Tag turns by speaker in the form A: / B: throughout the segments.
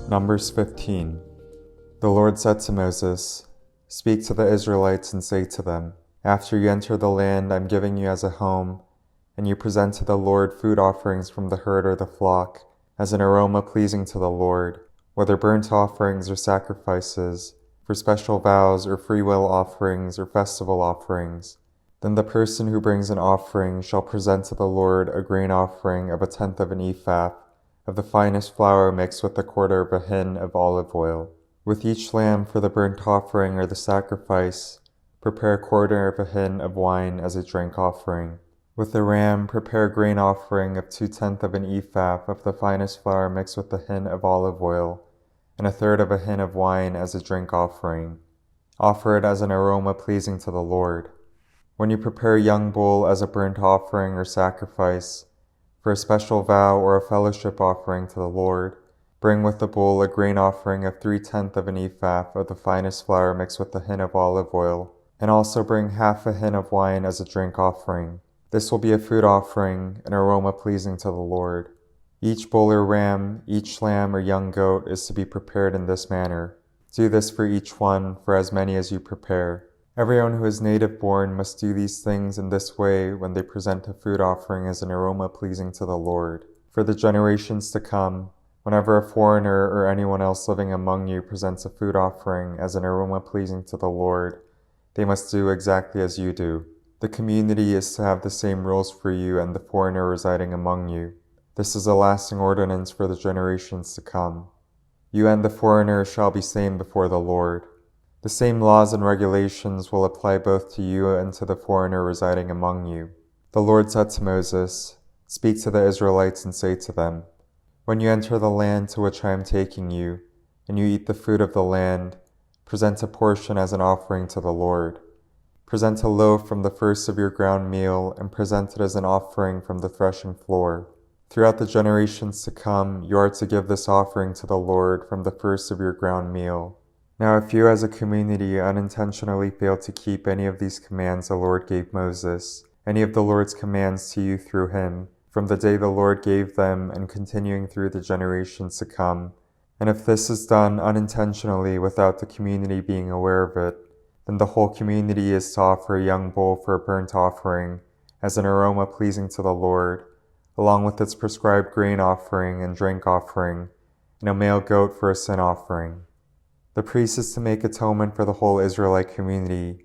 A: Numbers 15. The Lord said to Moses, "Speak to the Israelites and say to them, after you enter the land I'm giving you as a home, and you present to the Lord food offerings from the herd or the flock, as an aroma pleasing to the Lord, whether burnt offerings or sacrifices, for special vows or freewill offerings or festival offerings, then the person who brings an offering shall present to the Lord a grain offering of 1/10 of an ephah, of the finest flour mixed with 1/4 of a hin of olive oil. With each lamb for the burnt offering or the sacrifice, prepare 1/4 of a hin of wine as a drink offering. With the ram, prepare a grain offering of 2/10 of an ephah of the finest flour mixed with a hin of olive oil, and 1/3 of a hin of wine as a drink offering. Offer it as an aroma pleasing to the Lord. When you prepare a young bull as a burnt offering or sacrifice, for a special vow or a fellowship offering to the Lord, bring with the bull a grain offering of 3/10 of an ephah of the finest flour mixed with a hin of olive oil, and also bring 1/2 a hin of wine as a drink offering. This will be a food offering, an aroma pleasing to the Lord. Each bull or ram, each lamb or young goat is to be prepared in this manner. Do this for each one, for as many as you prepare. Everyone who is native born must do these things in this way when they present a food offering as an aroma pleasing to the Lord. For the generations to come, whenever a foreigner or anyone else living among you presents a food offering as an aroma pleasing to the Lord, they must do exactly as you do. The community is to have the same rules for you and the foreigner residing among you. This is a lasting ordinance for the generations to come. You and the foreigner shall be same before the Lord. The same laws and regulations will apply both to you and to the foreigner residing among you. The Lord said to Moses, "Speak to the Israelites and say to them, when you enter the land to which I am taking you, and you eat the food of the land, present a portion as an offering to the Lord. Present a loaf from the first of your ground meal, and present it as an offering from the threshing floor. Throughout the generations to come, you are to give this offering to the Lord from the first of your ground meal. Now if you as a community unintentionally fail to keep any of these commands the Lord gave Moses, any of the Lord's commands to you through him, from the day the Lord gave them and continuing through the generations to come, and if this is done unintentionally without the community being aware of it, then the whole community is to offer a young bull for a burnt offering as an aroma pleasing to the Lord, along with its prescribed grain offering and drink offering, and a male goat for a sin offering. The priest is to make atonement for the whole Israelite community,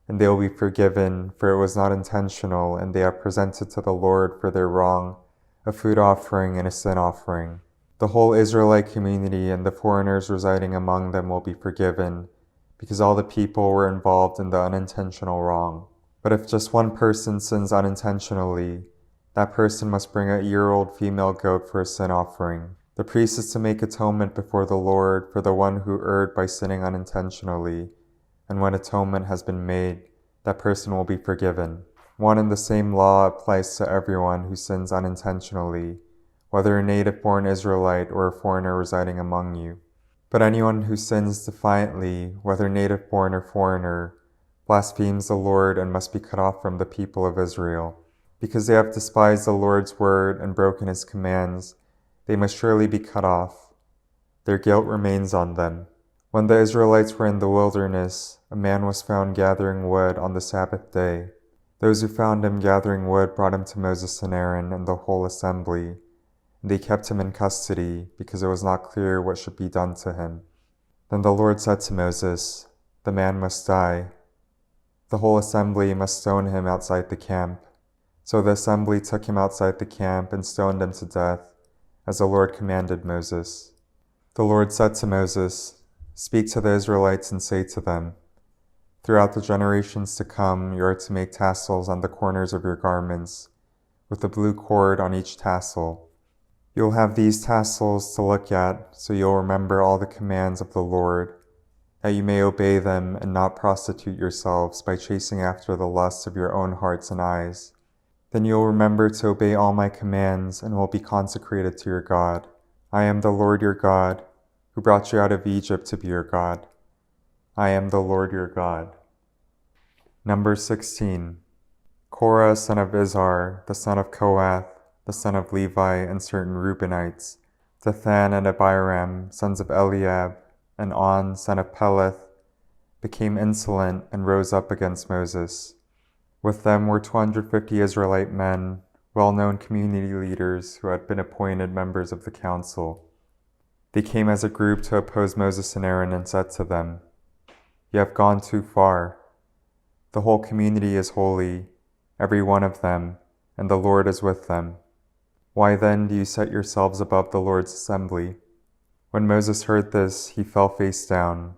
A: and they will be forgiven, for it was not intentional, and they have presented to the Lord for their wrong a food offering and a sin offering. The whole Israelite community and the foreigners residing among them will be forgiven, because all the people were involved in the unintentional wrong. But if just one person sins unintentionally, that person must bring a year-old female goat for a sin offering. The priest is to make atonement before the Lord for the one who erred by sinning unintentionally, and when atonement has been made, that person will be forgiven. One and the same law applies to everyone who sins unintentionally, whether a native-born Israelite or a foreigner residing among you. But anyone who sins defiantly, whether native-born or foreigner, blasphemes the Lord and must be cut off from the people of Israel. Because they have despised the Lord's word and broken his commands, they must surely be cut off. Their guilt remains on them. When the Israelites were in the wilderness, a man was found gathering wood on the Sabbath day. Those who found him gathering wood brought him to Moses and Aaron and the whole assembly, and they kept him in custody because it was not clear what should be done to him. Then the Lord said to Moses, "The man must die. The whole assembly must stone him outside the camp." So the assembly took him outside the camp and stoned him to death, as the Lord commanded Moses. The Lord said to Moses, "Speak to the Israelites and say to them, throughout the generations to come you are to make tassels on the corners of your garments, with a blue cord on each tassel. You will have these tassels to look at, so you will remember all the commands of the Lord, that you may obey them and not prostitute yourselves by chasing after the lusts of your own hearts and eyes. Then you will remember to obey all my commands and will be consecrated to your God. I am the Lord your God, who brought you out of Egypt to be your God. I am the Lord your God." Numbers 16. Korah, son of Izhar, the son of Kohath, the son of Levi, and certain Reubenites, Dathan and Abiram, sons of Eliab, and On, son of Peleth, became insolent and rose up against Moses. With them were 250 Israelite men, well-known community leaders who had been appointed members of the council. They came as a group to oppose Moses and Aaron and said to them, "You have gone too far. The whole community is holy, every one of them, and the Lord is with them. Why then do you set yourselves above the Lord's assembly?" When Moses heard this, he fell face down.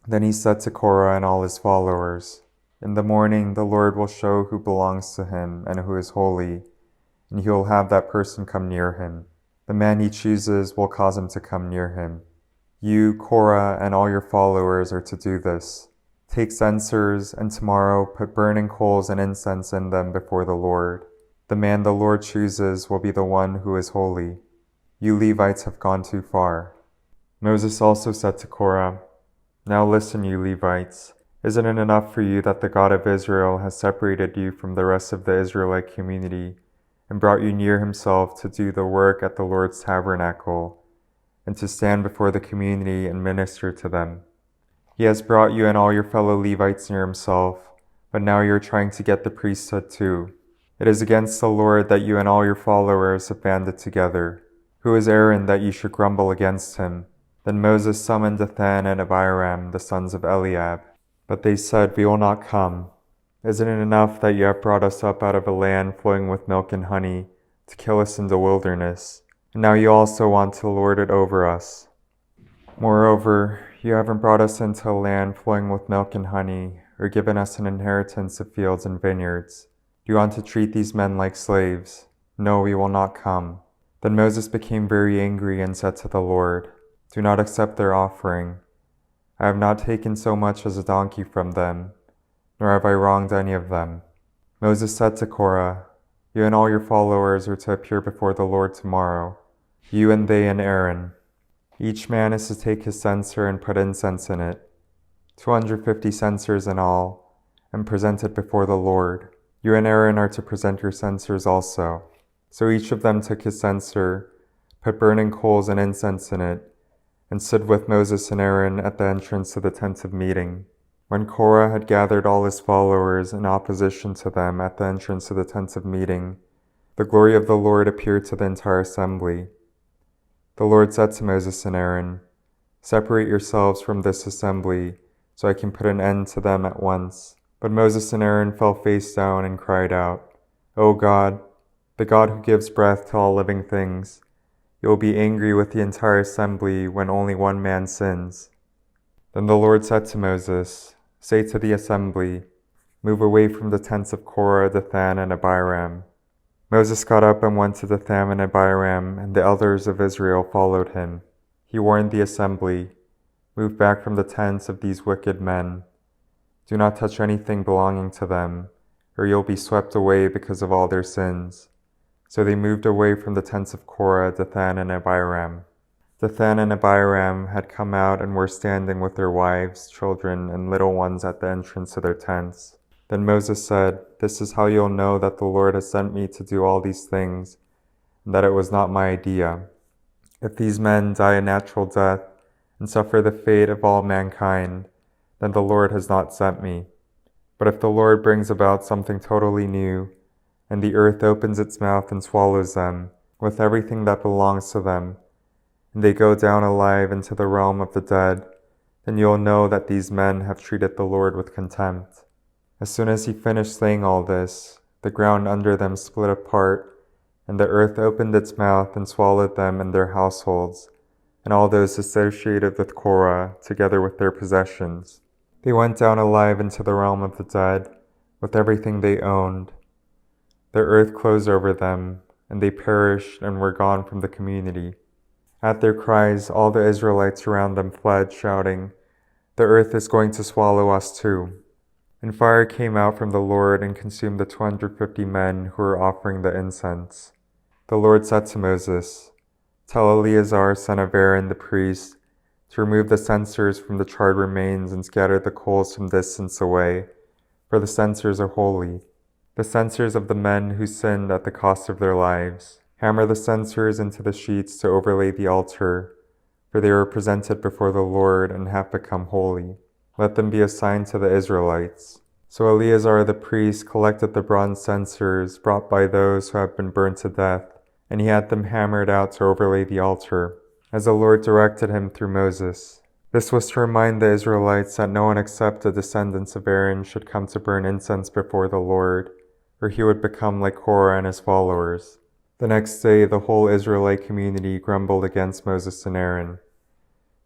A: Then he said to Korah and all his followers, "In the morning the Lord will show who belongs to him and who is holy, and he will have that person come near him. The man he chooses will cause him to come near him. You, Korah, and all your followers are to do this. Take censers, and tomorrow put burning coals and incense in them before the Lord. The man the Lord chooses will be the one who is holy. You Levites have gone too far." Moses also said to Korah, "Now listen, you Levites. Isn't it enough for you that the God of Israel has separated you from the rest of the Israelite community and brought you near himself to do the work at the Lord's tabernacle and to stand before the community and minister to them? He has brought you and all your fellow Levites near himself, but now you're trying to get the priesthood too. It is against the Lord that you and all your followers have banded together. Who is Aaron that you should grumble against him?" Then Moses summoned Dathan and Abiram, the sons of Eliab. But they said, "We will not come. Isn't it enough that you have brought us up out of a land flowing with milk and honey to kill us in the wilderness? And now you also want to lord it over us. Moreover, you haven't brought us into a land flowing with milk and honey, or given us an inheritance of fields and vineyards. Do you want to treat these men like slaves? No, we will not come." Then Moses became very angry and said to the Lord, "Do not accept their offering. I have not taken so much as a donkey from them, nor have I wronged any of them." Moses said to Korah, "You and all your followers are to appear before the Lord tomorrow, you and they and Aaron. Each man is to take his censer and put incense in it, 250 censers in all, and present it before the Lord. You and Aaron are to present your censers also." So each of them took his censer, put burning coals and incense in it, and stood with Moses and Aaron at the entrance to the tent of meeting. When Korah had gathered all his followers in opposition to them at the entrance to the tent of meeting, the glory of the Lord appeared to the entire assembly. The Lord said to Moses and Aaron, "Separate yourselves from this assembly, so I can put an end to them at once." But Moses and Aaron fell face down and cried out, "O God, the God who gives breath to all living things, you will be angry with the entire assembly when only one man sins." Then the Lord said to Moses, "Say to the assembly, move away from the tents of Korah, Dathan, and Abiram." Moses got up and went to Dathan and Abiram, and the elders of Israel followed him. He warned the assembly, "Move back from the tents of these wicked men. Do not touch anything belonging to them, or you'll be swept away because of all their sins." So they moved away from the tents of Korah, Dathan, and Abiram. Dathan and Abiram had come out and were standing with their wives, children, and little ones at the entrance to their tents. Then Moses said, "This is how you'll know that the Lord has sent me to do all these things, and that it was not my idea. If these men die a natural death and suffer the fate of all mankind, then the Lord has not sent me. But if the Lord brings about something totally new, and the earth opens its mouth and swallows them, with everything that belongs to them, and they go down alive into the realm of the dead, then you'll know that these men have treated the Lord with contempt." As soon as he finished saying all this, the ground under them split apart, and the earth opened its mouth and swallowed them and their households, and all those associated with Korah, together with their possessions. They went down alive into the realm of the dead, with everything they owned. The earth closed over them, and they perished and were gone from the community. At their cries, all the Israelites around them fled, shouting, "The earth is going to swallow us too." And fire came out from the Lord and consumed the 250 men who were offering the incense. The Lord said to Moses, "Tell Eleazar, son of Aaron the priest, to remove the censers from the charred remains and scatter the coals some distance away, for the censers are holy. The censers of the men who sinned at the cost of their lives. Hammer the censers into the sheets to overlay the altar, for they were presented before the Lord and have become holy. Let them be a sign to the Israelites. So Eleazar the priest collected the bronze censers brought by those who have been burned to death, and he had them hammered out to overlay the altar, as the Lord directed him through Moses. This was to remind the Israelites that no one except the descendants of Aaron should come to burn incense before the Lord, or he would become like Korah and his followers. The next day, the whole Israelite community grumbled against Moses and Aaron.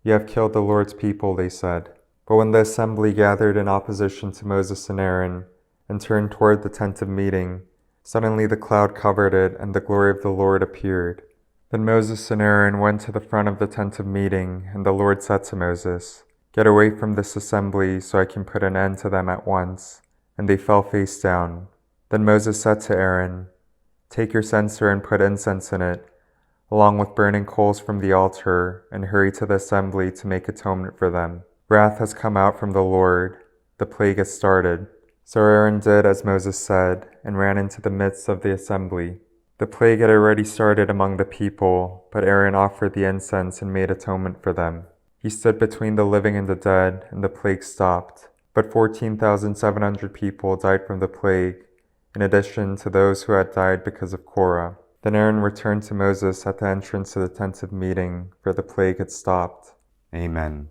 A: "You have killed the Lord's people," they said. But when the assembly gathered in opposition to Moses and Aaron and turned toward the tent of meeting, suddenly the cloud covered it, and the glory of the Lord appeared. Then Moses and Aaron went to the front of the tent of meeting, and the Lord said to Moses, "Get away from this assembly so I can put an end to them at once." And they fell face down. Then Moses said to Aaron, "Take your censer and put incense in it, along with burning coals from the altar, and hurry to the assembly to make atonement for them. Wrath has come out from the Lord. The plague has started." So Aaron did as Moses said, and ran into the midst of the assembly. The plague had already started among the people, but Aaron offered the incense and made atonement for them. He stood between the living and the dead, and the plague stopped. But 14,700 people died from the plague, in addition to those who had died because of Korah. Then Aaron returned to Moses at the entrance to the tent of meeting, for the plague had stopped. Amen.